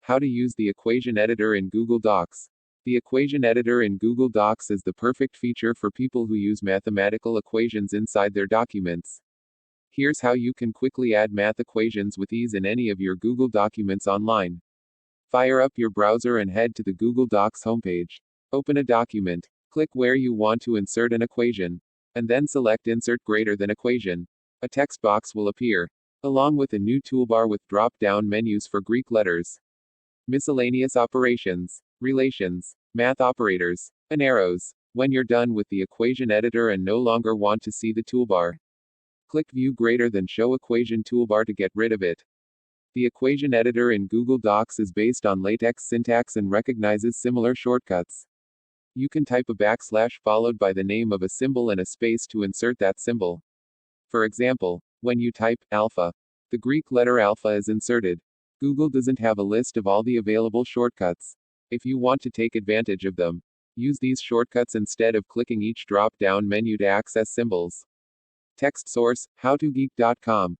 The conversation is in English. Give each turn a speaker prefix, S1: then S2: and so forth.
S1: How to use the equation editor in Google Docs. The equation editor in Google Docs is the perfect feature for people who use mathematical equations inside their documents. Here's how you can quickly add math equations with ease in any of your Google documents online. Fire up your browser and head to the Google Docs homepage. Open a document. Click where you want to insert an equation, and then select Insert Greater Than Equation. A text box will appear, along with a new toolbar with drop-down menus for Greek letters, miscellaneous operations, relations, math operators, and arrows. When you're done with the equation editor and no longer want to see the toolbar, click View Greater Than Show Equation Toolbar to get rid of it. The equation editor in Google Docs is based on LaTeX syntax and recognizes similar shortcuts. You can type a backslash followed by the name of a symbol and a space to insert that symbol. For example, when you type alpha, the Greek letter alpha is inserted. Google doesn't have a list of all the available shortcuts. If you want to take advantage of them, use these shortcuts instead of clicking each drop-down menu to access symbols. Text source, howtogeek.com.